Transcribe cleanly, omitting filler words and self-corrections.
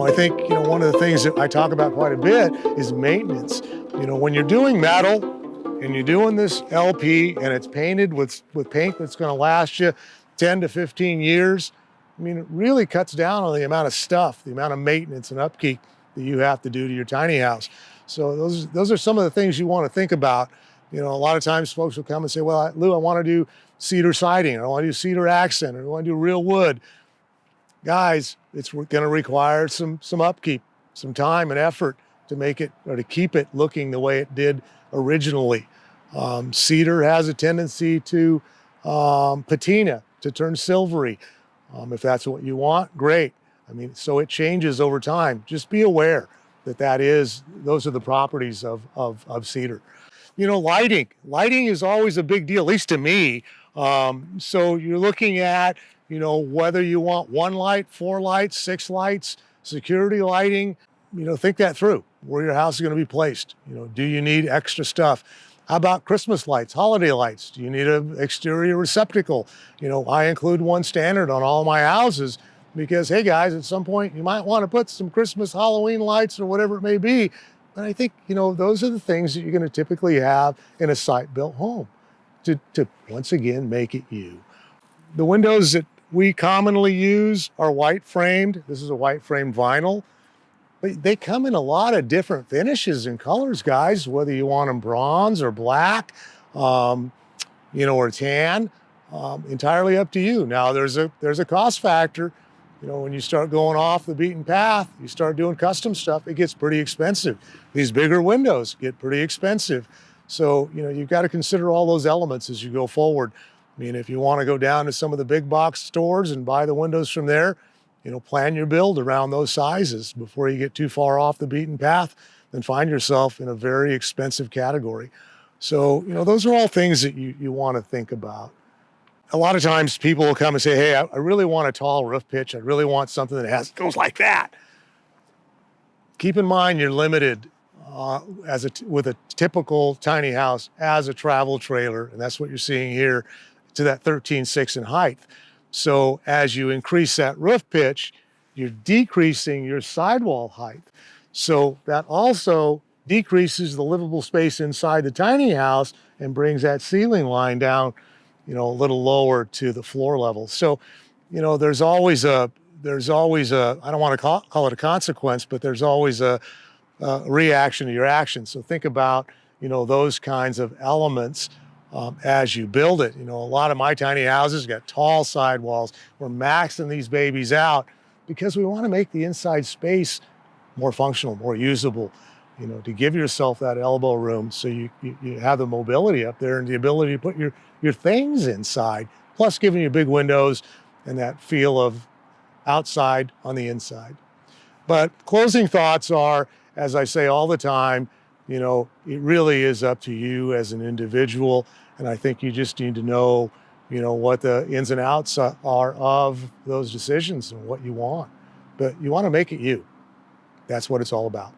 I think, one of the things that I talk about quite a bit is maintenance. When you're doing metal and you're doing this LP and it's painted with paint that's going to last you 10 to 15 years, it really cuts down on the amount of stuff, the amount of maintenance and upkeep that you have to do to your tiny house. So those are some of the things you want to think about. A lot of times folks will come and say, well, Lou, I want to do cedar siding, or I want to do cedar accent, or I want to do real wood. Guys, it's going to require some upkeep, some time and effort to make it, or to keep it looking the way it did originally. Cedar has a tendency to patina, to turn silvery. If that's what you want, great. So it changes over time. Just be aware that those are the properties of cedar. Lighting. Lighting is always a big deal, at least to me. So you're looking at, whether you want 1 light, 4 lights, 6 lights, security lighting, think that through, where your house is going to be placed. Do you need extra stuff? How about Christmas lights, holiday lights? Do you need an exterior receptacle? I include one standard on all my houses because, hey guys, at some point you might want to put some Christmas, Halloween lights or whatever it may be. But I think, those are the things that you're going to typically have in a site-built home to once again, make it you. The windows that we commonly use are white framed. This is a white frame vinyl. But they come in a lot of different finishes and colors, guys, whether you want them bronze or black, or tan, entirely up to you. Now, there's a cost factor. When you start going off the beaten path, you start doing custom stuff, it gets pretty expensive. These bigger windows get pretty expensive. So, you've got to consider all those elements as you go forward. If you want to go down to some of the big box stores and buy the windows from there, plan your build around those sizes before you get too far off the beaten path and find yourself in a very expensive category. So, those are all things that you want to think about. A lot of times people will come and say, hey, I really want a tall roof pitch. I really want something that goes like that. Keep in mind you're limited with a typical tiny house as a travel trailer, and that's what you're seeing here, to that 13.6 in height. So as you increase that roof pitch, you're decreasing your sidewall height. So that also decreases the livable space inside the tiny house and brings that ceiling line down, a little lower to the floor level. So, there's always a, I don't want to call it a consequence, but there's always a reaction to your actions. So think about, those kinds of elements as you build it. A lot of my tiny houses got tall sidewalls. We're maxing these babies out because we want to make the inside space more functional, more usable, to give yourself that elbow room so you have the mobility up there and the ability to put your things inside, plus giving you big windows and that feel of outside on the inside. But closing thoughts are, as I say all the time, it really is up to you as an individual. And I think you just need to know, what the ins and outs are of those decisions and what you want. But you want to make it you. That's what it's all about.